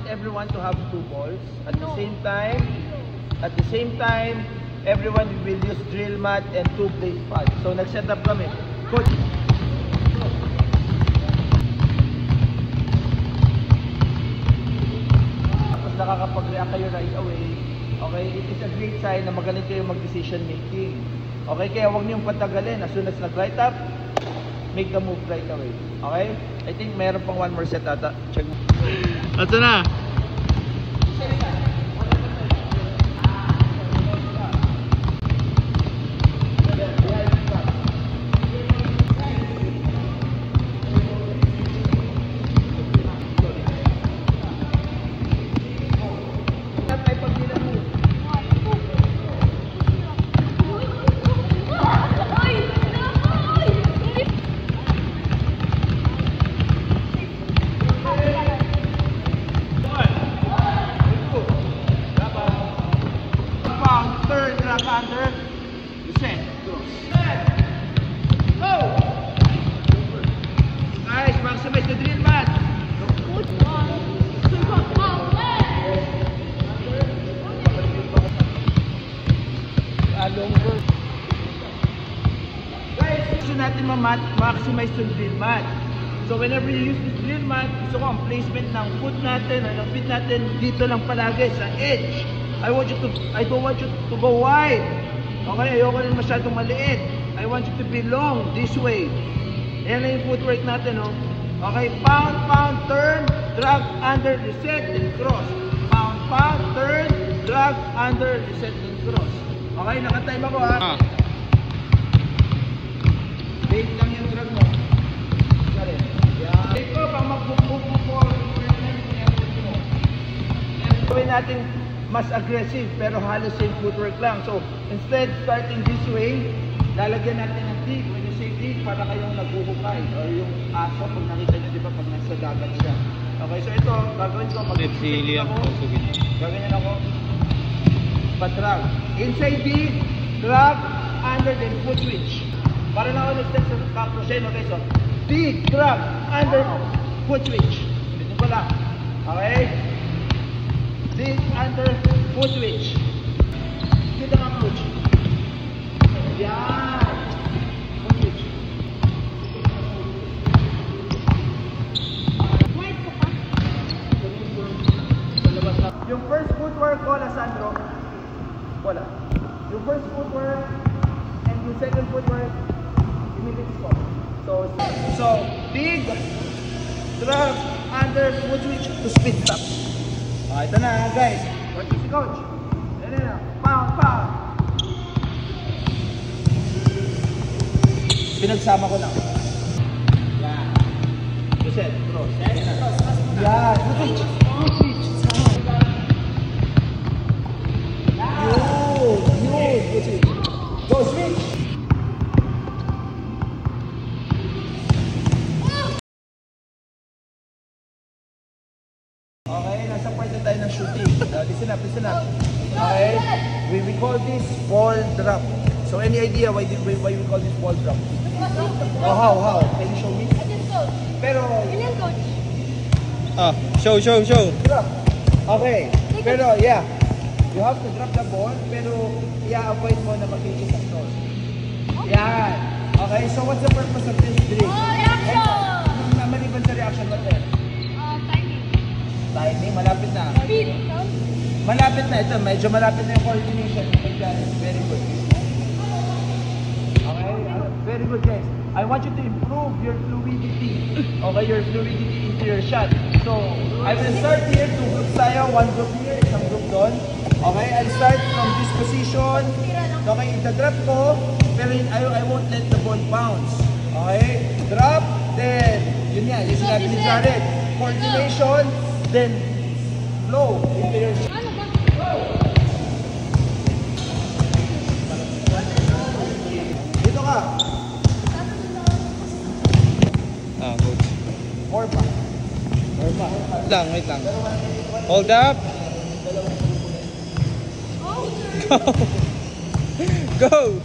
everyone to have 2 balls at the same time. At the same time, everyone will use drill mat and 2 blade pads. So nag-set up kami. Coach. Tapos nakakapag-react kayo right away. Okay, it is a great sign na magaling kayo mag-decision making. Okay, kaya huwag niyong patagalin. As soon as nag-light up, make the move right away. Okay? I think meron pang 1 more set ata. Check mo. Ito na. Under, set, cross. Go! Nice, maximize the drill mat. Longer. Guys, gusto natin ma-maximize the drill mat. So whenever you use this drill mat, gusto ko ang placement ng foot natin or ng feet natin dito lang palagi sa edge. I don't want you to go wide. Okay, ayoko rin masyadong maliit. I want you to be long this way. Ayan na yung footwork natin, oh. Okay, pound, pound, turn, drag, under, reset, and cross. Pound, pound, turn, drag, under, reset, and cross. Okay, nakatime ako, ha? Wait lang yung drag mo. Sorry. Yeah. Ito, pang mag-book-book po. Gawin natin mas aggressive pero halos same footwork lang. So instead starting this way, lalagyan natin ng dig. When you say dig, para kayong naghuhukay or yung aso pag nakita nyo, di ba, pag nasa dagat siya. Okay, so ito gagawin ko, mag-sili ako, gagawin ako, patrag inside dig, drag, under, then foot switch para na ako nag-set sa crochet. Okay, so dig, drag, under, foot switch. Ito ko lang. Okay, dig, under, foot switch. Kita ka, coach. Yan. Foot switch. Yung first footwork ko, Sandro, wala. Yung first footwork and yung second footwork, i-mix ko. So dig, drag, under, foot switch to speed stop. Ito na, guys. Watch si coach. Ayan na. Pound, pound. Pinagsama ko lang. Yan. Reset. Cross. Yan. Switch. Switch. Yun. Go switch. Shooting. Listen up, listen up. Okay, we call this ball drop. So any idea why we call this ball drop? Oh, how? Can you show me? I didn't coach. Pero coach. Show. Drop. Okay. Pero yeah, you have to drop the ball. Pero i-avoid mo na mag-hit sa stall. Yan. Okay. So what's the purpose of this drill? Oh, reaction. Maliban sa reaction, what else? Timing, malapit na. Malapit na ito, medyo malapit na yung coordination. Very good. Okay, very good, guys. I want you to improve your fluidity. Okay, your fluidity into your shot. So, I will start here, 2 groups tayo, 1 group here, isang group doon. Okay, I'll start from this position. Okay, ita-drop ko, pero I won't let the ball bounce. Okay, drop, then, yun nga, yung sinabi ni Jared. Coordination, then flow into your shot. Dito ka. Good. More pa. Wait lang. Hold up. Go.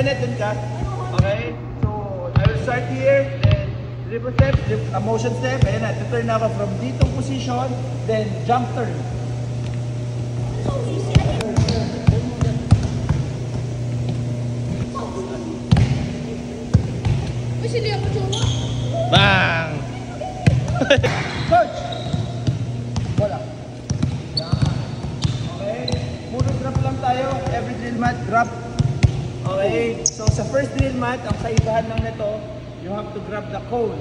Kenneth, dun ka. Okay? So, I will start here, then dribble step, a motion step, ayan na, turn ako from ditong position, then jump turn. Bang! Coach! Wala. Okay? Puro drop lang tayo. Every drill mat, drop. Okay? So sa first drill mat, ang kaibahan lang nito, you have to grab the cone.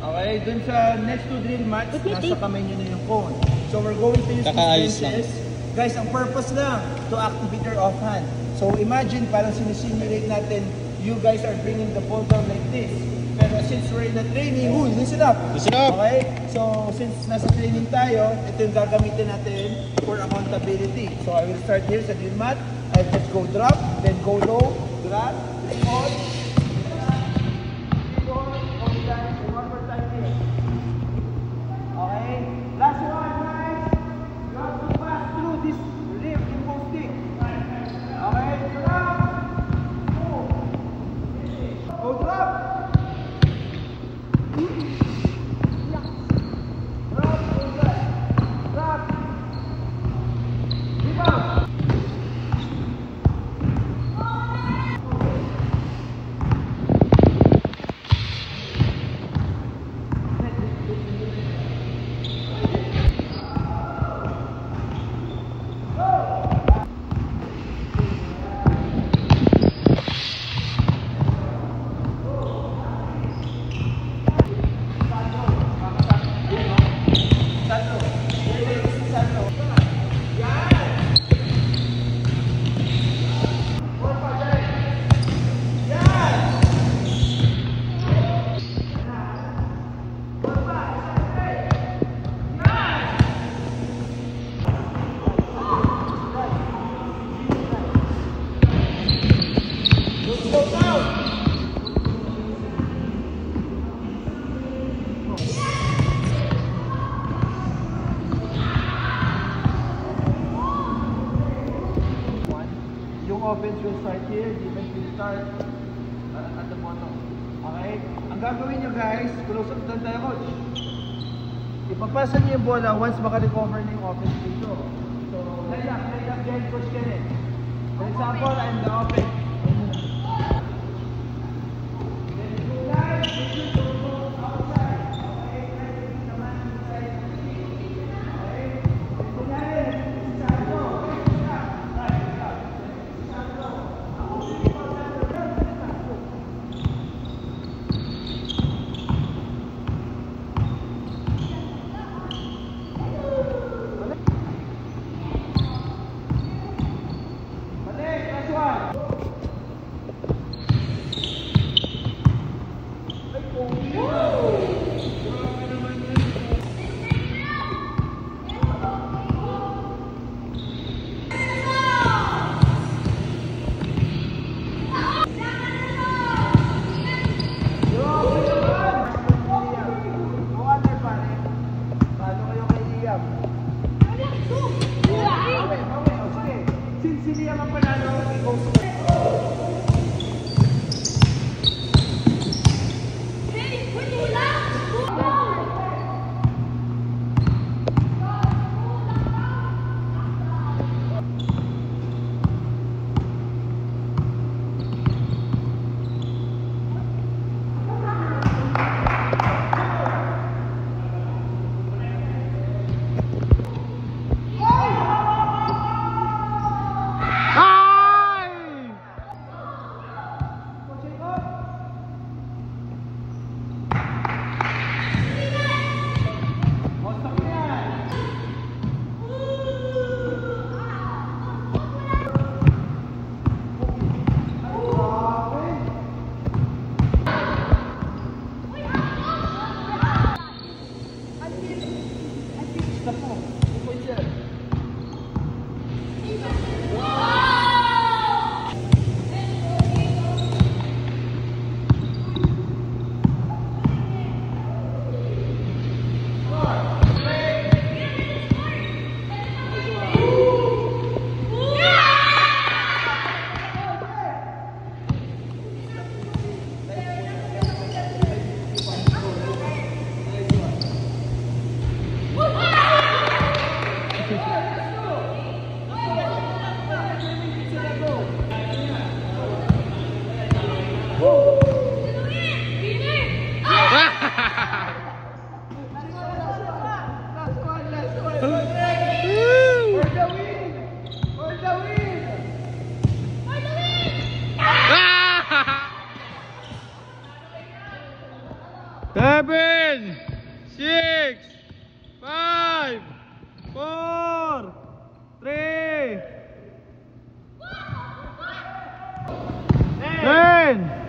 Okay? Dun sa next two drill mats, nasa kamay nyo na yung cone. So we're going to use Kakaayos these benches. Guys, ang purpose lang, to activate your offhand. So imagine, parang sinisimulate natin, you guys are bringing the ball down like this. Pero since we're in the training, listen up. Listen up. Okay? So, since nasa training tayo, ito yung gagamitin natin for accountability. So, I will start here sa drill mat. I'll just go drop, then go low, grab, three hold, hold down, and one more time here. Okay? Last one, guys. You have to pass through this rib in both stick. Okay? Drop. Go drop. Yung offense will start here, defense will start at the bottom. Okay? Ang gagawin nyo guys, close up doon tayo coach. Ipapasa nyo yung bola once maka-recover na yung offense dito. So, lay up dyan, Coach Kenneth. For example, I'm the offense. Then you guys, make sure to go outside. Okay? Try to keep the man inside. Okay? Ito na rin, Santo. Ay, 7, 6, 5, 4, 3, 10.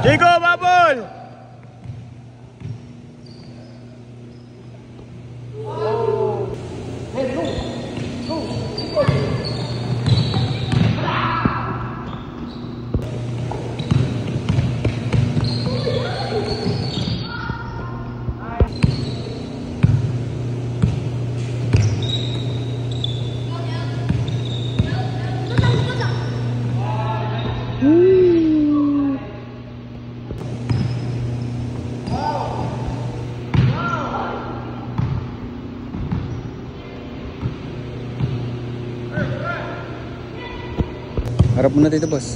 'Jiko Babol! Harap muna dito, boss.